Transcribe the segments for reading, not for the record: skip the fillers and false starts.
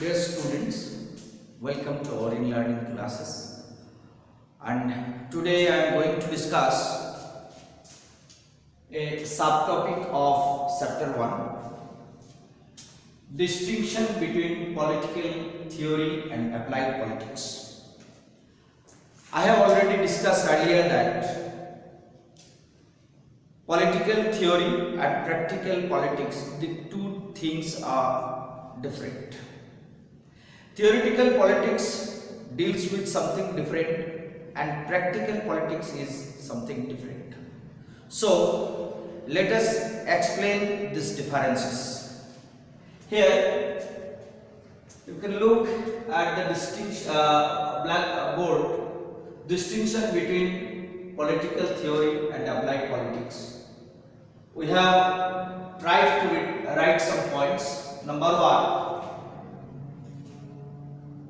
Dear students, welcome to our in-learning classes. And today I am going to discuss a subtopic of chapter 1, distinction between political theory and applied politics. I have already discussed earlier that political theory and practical politics, the two things are different. Theoretical politics deals with something different and practical politics is something different. So let us explain these differences. Here you can look at the blackboard distinction between political theory and applied politics. We have tried to write some points. Number 1.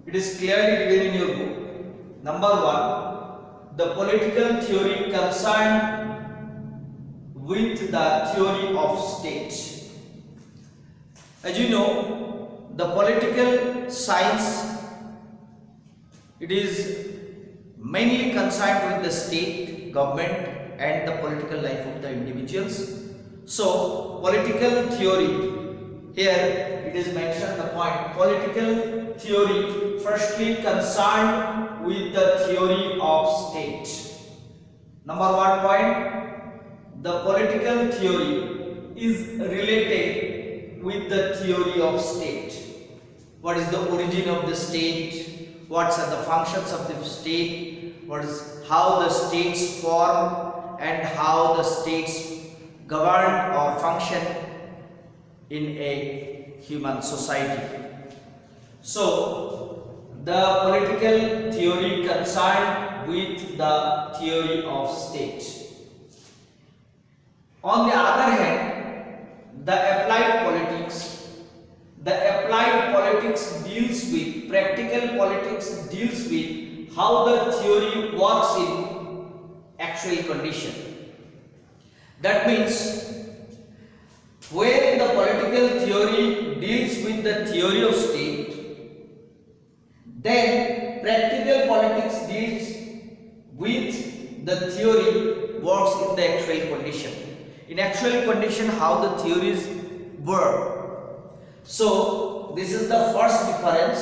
It is clearly given in your book. Number 1, the political theory concerned with the theory of state. As you know, the political science, it is mainly concerned with the state, government and the political life of the individuals. So, political theory, here it is mentioned the point, political theory firstly concerned with the theory of state. Number 1 point, the political theory is related with the theory of state. What is the origin of the state? What are the functions of the state? What is how the states form and how the states govern or function in a human society. So, the political theory concerned with the theory of state. On the other hand, the applied politics deals with, practical politics deals with how the theory works in actual condition. That means, when the political theory deals with the theory of state, then practical politics deals with the theory works in the actual condition. In actual condition, how the theories work. So, this is the first difference.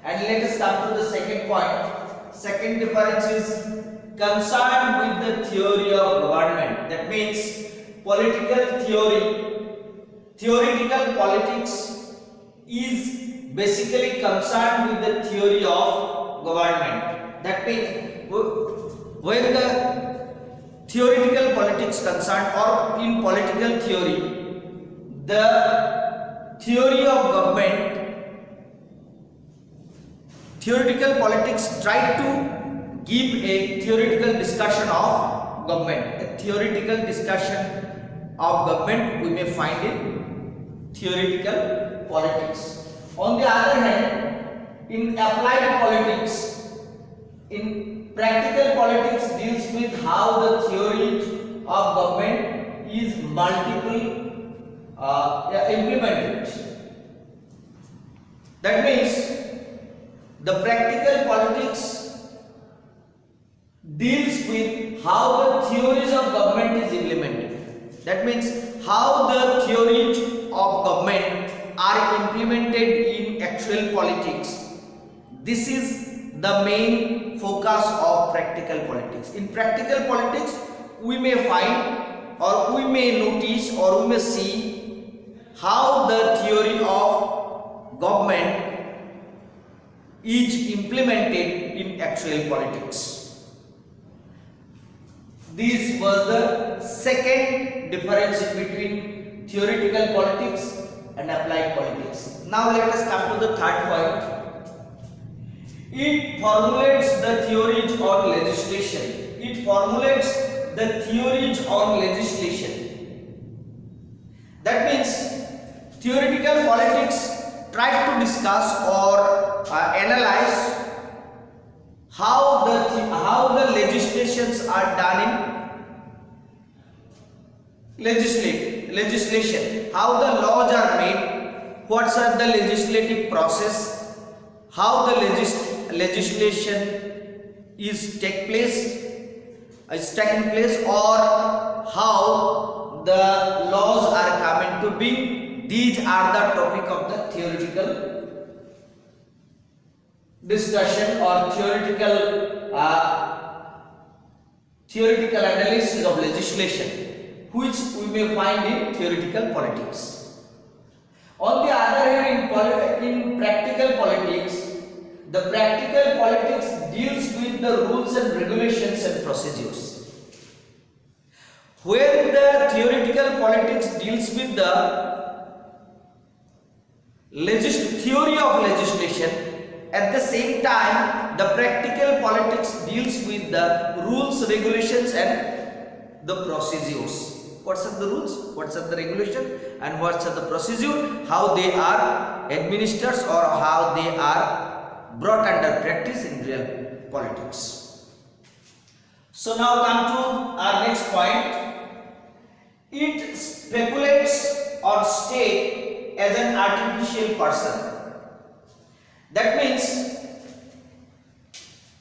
And let us come to the second point. Second difference is concerned with the theory of government. That means political theory, theoretical politics is basically concerned with the theory of government. That means when the theoretical politics concerned or in political theory, the theory of government, theoretical politics try to give a theoretical discussion of government. A theoretical discussion of government we may find in theoretical politics. On the other hand, in applied politics, in practical politics deals with how the theory of government is multiple implemented. That means the practical politics deals with how the theories of government is implemented. That means how the theories of government are implemented in actual politics. This is the main focus of practical politics. In practical politics, we may find or we may notice or we may see how the theory of government is implemented in actual politics. This was the second difference between theoretical politics and applied politics. Now let us come to the third point. It formulates the theories on legislation. It formulates the theories on legislation. That means theoretical politics try to discuss or analyze how the legislations are done in legislation, how the laws are made, what are the legislative process, how the legislation is taking place, or how the laws are coming to be. These are the topic of the theoretical discussion or theoretical analysis of legislation, which we may find in theoretical politics. On the other hand, in practical politics, the practical politics deals with the rules and regulations and procedures. When the theoretical politics deals with the theory of legislation, at the same time the practical politics deals with the rules, regulations and the procedures. What are the rules, what are the regulation, and what are the procedure, how they are administered or how they are brought under practice in real politics. So now come to our next point. It speculates or state as an artificial person. That means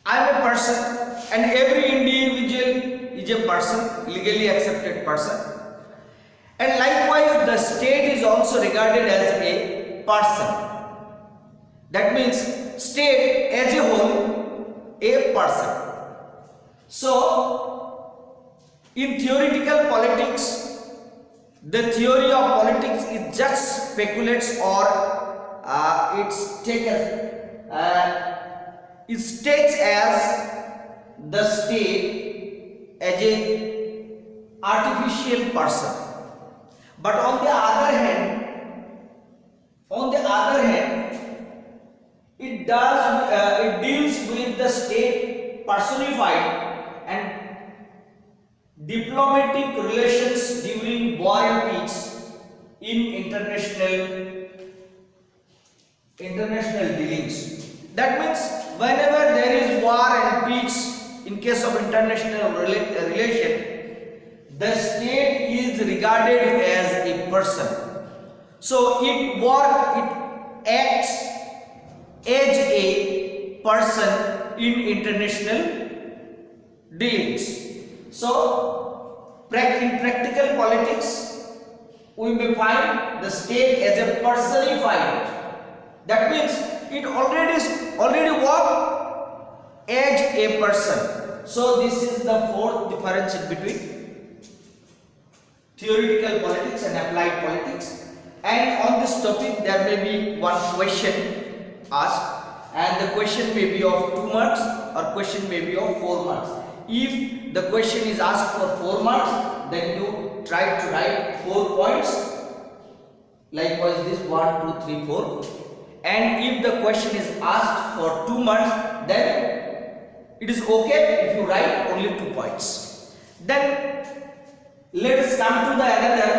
I am a person and every individual is a person, legally accepted person, and likewise the state is also regarded as a person. That means state as a whole a person. So in theoretical politics, the theory of politics is just speculates or it states as the state as a artificial person. But on the other hand, it deals with the state personified and diplomatic relations during war and peace in international dealings. That means whenever there is war and peace, in case of international relation, the state is regarded as a person. So it acts as a person in international dealings. So in practical politics, we may find the state as a personified. That means it already work as a person. So this is the fourth difference between theoretical politics and applied politics. And on this topic there may be one question asked, and the question may be of 2 marks or question may be of 4 marks. If the question is asked for 4 marks, then you try to write 4 points. Likewise this 1, 2, 3, 4. And if the question is asked for 2 marks, then it is okay if you write only 2 points. Then let us come to the another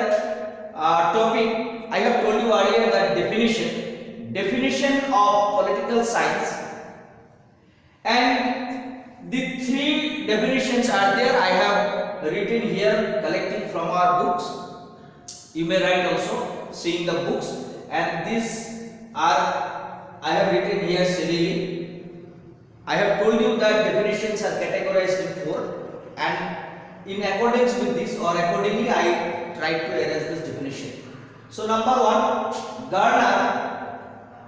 topic. I have told you earlier that definition of political science, and the 3 definitions are there. I have written here, collecting from our books. You may write also seeing the books, and these are I have written here serially. I have told you that definitions are categorized in 4, and in accordance with this or accordingly I tried to arrange this definition. So number 1,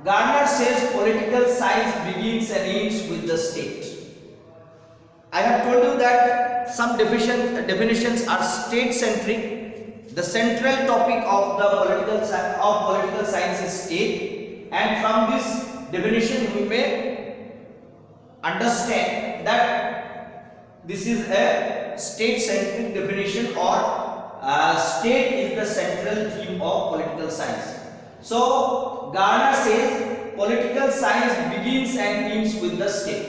Gardner says political science begins and ends with the state. I have told you that some definitions are state centric. The central topic of the political science is state, and from this definition we may understand that this is a state centric definition, or state is the central theme of political science. So Gardner says political science begins and ends with the state.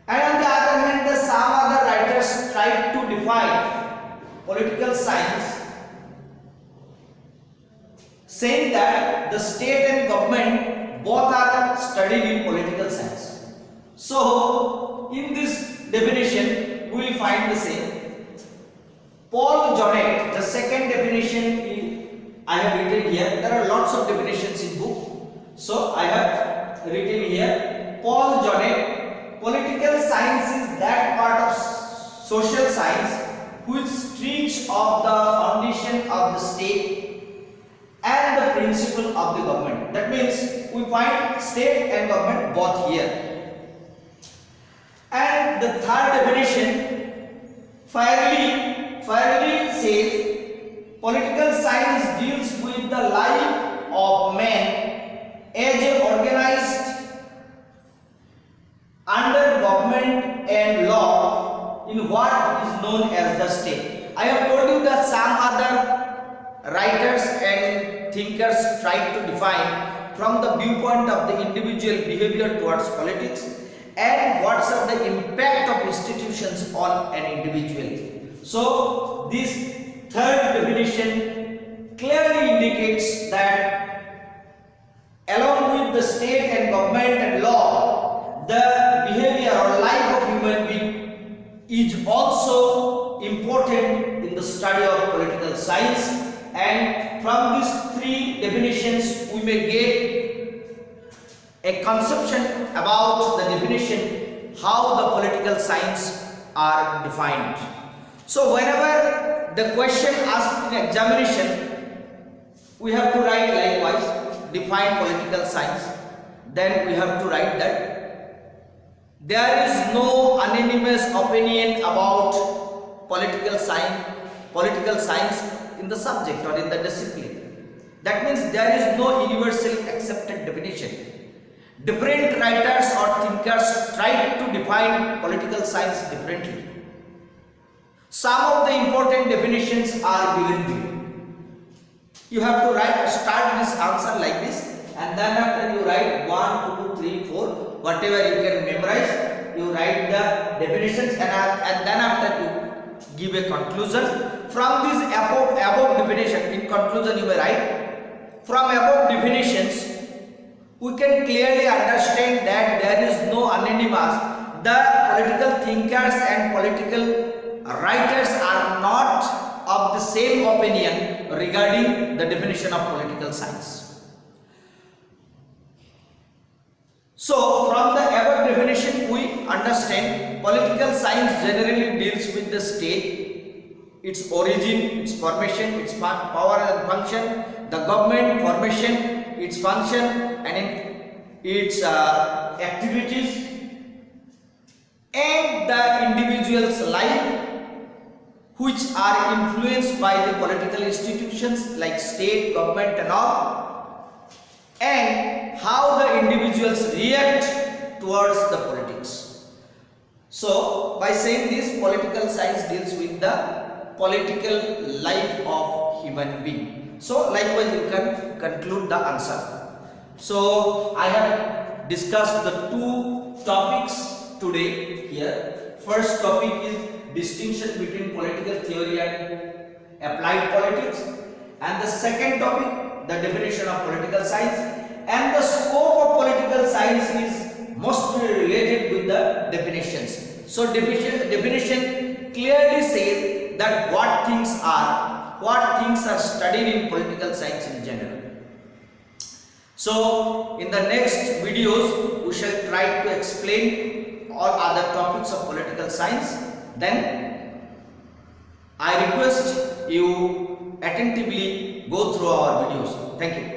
And on the other hand, some other writers tried to define political science, saying that the state and government both are studied in political science. So in this definition we will find the same. Paul Jonet, the second definition I have written here. There are lots of definitions in book. So I have written here. Paul Jonet, political science is that part of social science which treats of the foundation of the state and the principle of the government. That means we find state and government both here. And the third definition, Fairley says political science deals with the life of man as organized under government and law in what is known as the state. I have told you that some other writers and thinkers tried to define from the viewpoint of the individual behavior towards politics and what's the impact of institutions on an individual. So this third definition clearly indicates that along with the state and government and law, the behavior or life of human being is also important in the study of political science, and from these three definitions we may get a conception about the definition how the political science are defined. So whenever the question asked in examination, we have to write likewise define political science. Then we have to write that there is no unanimous opinion about political science in the subject or in the discipline. That means there is no universally accepted definition. Different writers or thinkers tried to define political science differently. Some of the important definitions are given below. You have to start this answer like this, and then after you write 1, 2, 3, 4, whatever you can memorize, you write the definitions, and then after you give a conclusion. From this above definition, in conclusion you may write, from above definitions, we can clearly understand that there is no unanimous. The political thinkers and political writers are not of the same opinion regarding the definition of political science. So from the above definition we understand political science generally deals with the state, its origin, its formation, its power and function, the government formation, its function and its activities, and the individual's life, which are influenced by the political institutions like state, government and all, and how the individuals react towards the politics. So by saying this, political science deals with the political life of human being. So likewise you can conclude the answer. So I have discussed the two topics today here. First topic is distinction between political theory and applied politics, and the second topic, the definition of political science, and the scope of political science is mostly related with the definitions. So definition clearly says that what things are studied in political science in general. So in the next videos we shall try to explain all other topics of political science. Then I request you attentively go through our videos. Thank you.